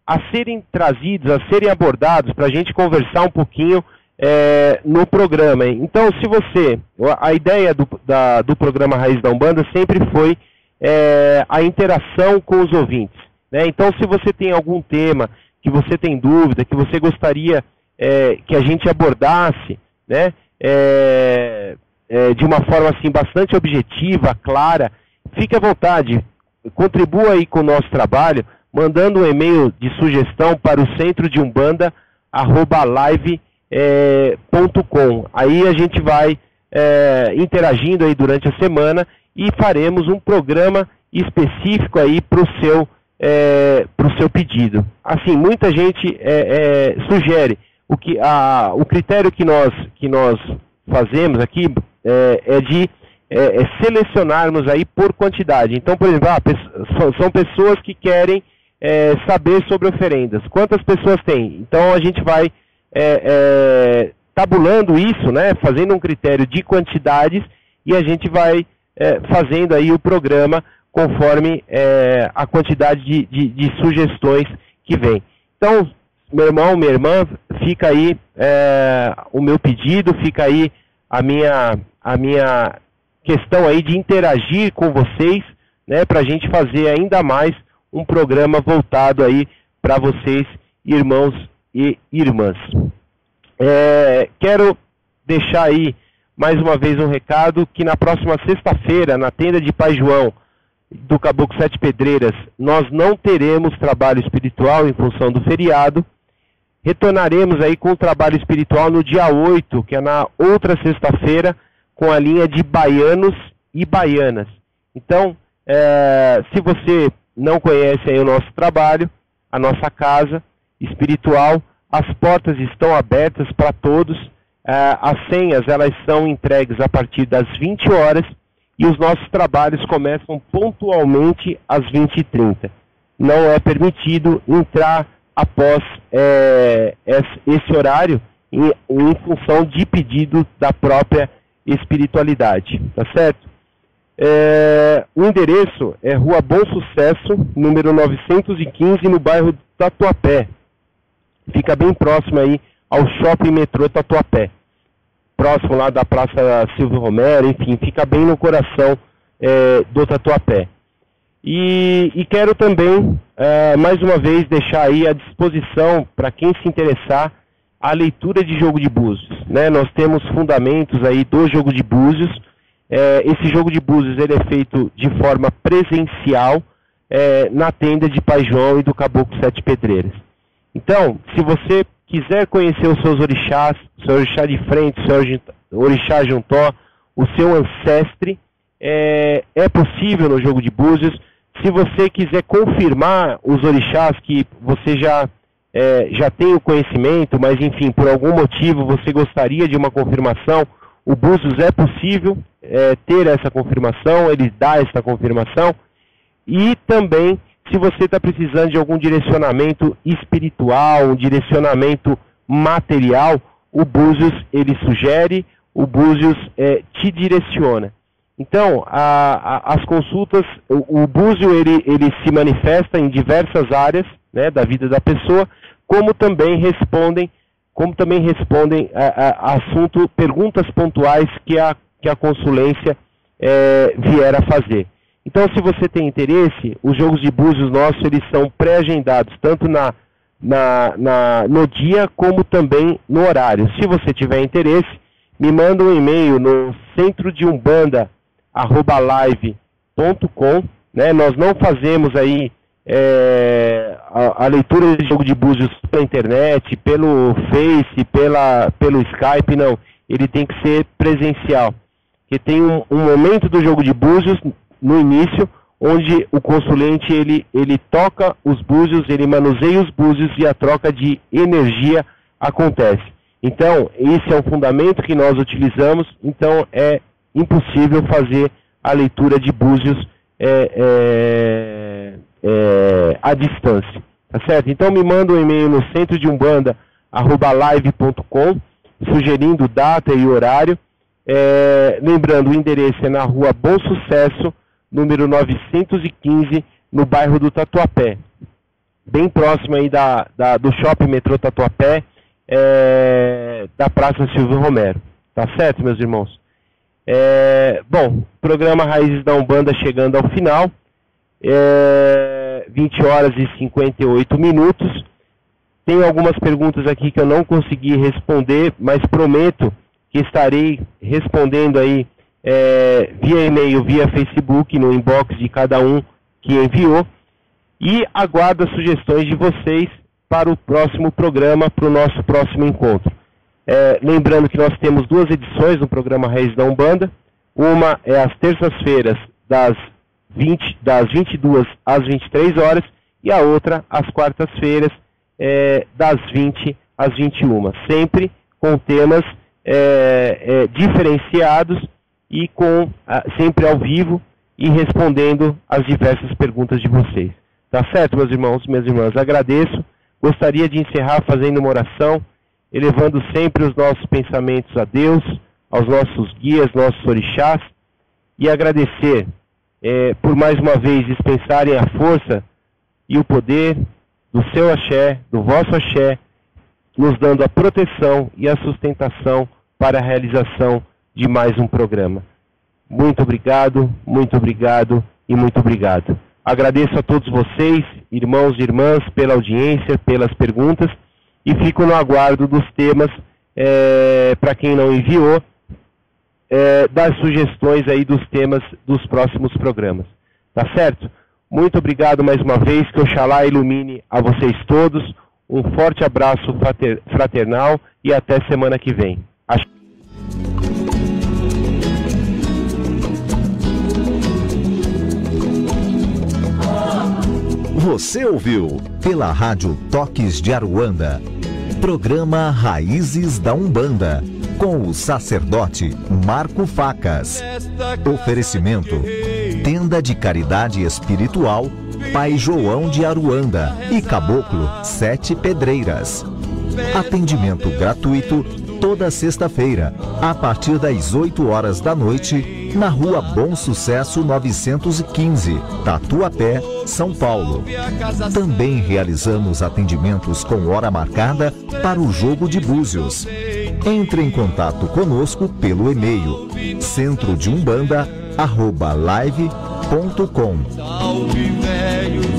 a serem trazidos, a serem abordados, para a gente conversar um pouquinho no programa. Então, se você... A ideia do programa Raiz da Umbanda sempre foi a interação com os ouvintes, né? Então, se você tem algum tema que você tem dúvida, que você gostaria que a gente abordasse, né, de uma forma assim, bastante objetiva, clara, fique à vontade, contribua aí com o nosso trabalho, mandando um e-mail de sugestão para o centro de Umbanda, @live.com. Aí a gente vai interagindo aí durante a semana e faremos um programa específico aí para o seu pedido. Assim, muita gente sugere, o critério que nós fazemos aqui é de selecionarmos aí por quantidade. Então, por exemplo, são pessoas que querem saber sobre oferendas. Quantas pessoas tem? Então a gente vai tabulando isso, né, fazendo um critério de quantidades, e a gente vai fazendo aí o programa conforme a quantidade de sugestões que vem. Então, meu irmão, minha irmã, fica aí o meu pedido, fica aí a minha questão aí de interagir com vocês, né, para a gente fazer ainda mais um programa voltado aí para vocês, irmãos e irmãs. Quero deixar aí mais uma vez um recado, que na próxima sexta-feira, na tenda de Pai João do Caboclo 7 Pedreiras, nós não teremos trabalho espiritual em função do feriado. Retornaremos aí com o trabalho espiritual no dia 8, que é na outra sexta-feira, com a linha de baianos e baianas. Então, se você não conhece aí o nosso trabalho, a nossa casa espiritual, as portas estão abertas para todos. As senhas, elas são entregues a partir das 20 horas e os nossos trabalhos começam pontualmente às 20h30. Não é permitido entrar após esse horário em função de pedido da própria espiritualidade, tá certo? O endereço é Rua Bom Sucesso, número 915, no bairro do Tatuapé. Fica bem próximo aí ao Shopping Metrô Tatuapé. Próximo lá da Praça Silvio Romero, enfim, fica bem no coração do Tatuapé. E quero também, mais uma vez, deixar aí à disposição, para quem se interessar, a leitura de jogo de búzios, né? Nós temos fundamentos aí do jogo de búzios. Esse jogo de búzios ele é feito de forma presencial na tenda de Pai João e do Caboclo Sete Pedreiras. Então, se você quiser conhecer os seus orixás, o seu orixá de frente, o seu orixá juntó, o seu ancestre, é possível no jogo de búzios. Se você quiser confirmar os orixás que você já tem o conhecimento, mas enfim, por algum motivo você gostaria de uma confirmação, o búzios é possível ter essa confirmação, ele dá essa confirmação. E também, se você está precisando de algum direcionamento espiritual, um direcionamento material, o búzios ele sugere, o búzios te direciona. Então, as consultas, o búzio ele se manifesta em diversas áreas, né, da vida da pessoa, como também respondem a perguntas pontuais que a consulência vier a fazer. Então, se você tem interesse, os jogos de búzios nossos eles são pré-agendados, tanto no dia como também no horário. Se você tiver interesse, me manda um e-mail no centrodeumbanda@live.com, né? Nós não fazemos aí a leitura de jogo de búzios pela internet, pelo Face, pelo Skype, não. Ele tem que ser presencial. Porque tem um momento do jogo de búzios, no início, onde o consulente ele toca os búzios, ele manuseia os búzios e a troca de energia acontece. Então, esse é um fundamento que nós utilizamos, então é impossível fazer a leitura de búzios à distância, tá certo? Então me manda um e-mail no centrodeumbanda@live.com, sugerindo data e horário. Lembrando, o endereço é na Rua Bom Sucesso, número 915, no bairro do Tatuapé, bem próximo aí do Shopping Metrô Tatuapé, da Praça Silvio Romero, tá certo, meus irmãos? Bom, programa Raízes da Umbanda chegando ao final, 20 horas e 58 minutos. Tem algumas perguntas aqui que eu não consegui responder, mas prometo que estarei respondendo aí via e-mail, via Facebook, no inbox de cada um que enviou. E aguardo as sugestões de vocês para o próximo programa, para o nosso próximo encontro. Lembrando que nós temos duas edições do programa Raízes da Umbanda. Uma é às terças-feiras, das 22 às 23 horas, e a outra às quartas-feiras, das 20 às 21. Sempre com temas diferenciados e sempre ao vivo e respondendo às diversas perguntas de vocês. Tá certo, meus irmãos e minhas irmãs? Agradeço. Gostaria de encerrar fazendo uma oração, elevando sempre os nossos pensamentos a Deus, aos nossos guias, nossos orixás, e agradecer por mais uma vez dispensarem a força e o poder do seu axé, do vosso axé, nos dando a proteção e a sustentação para a realização de mais um programa. Muito obrigado e muito obrigado. Agradeço a todos vocês, irmãos e irmãs, pela audiência, pelas perguntas, e fico no aguardo dos temas, para quem não enviou, das sugestões aí dos temas dos próximos programas. Tá certo? Muito obrigado mais uma vez, que Oxalá ilumine a vocês todos. Um forte abraço fraternal e até semana que vem. Você ouviu pela Rádio Toques de Aruanda, programa Raízes da Umbanda, com o sacerdote Marco Facas. Oferecimento: Tenda de Caridade Espiritual Pai João de Aruanda e Caboclo Sete Pedreiras. Atendimento gratuito toda sexta-feira, a partir das 8 horas da noite, na Rua Bom Sucesso 915, Tatuapé, São Paulo. Também realizamos atendimentos com hora marcada para o jogo de búzios. Entre em contato conosco pelo e-mail centrodeumbanda@live.com.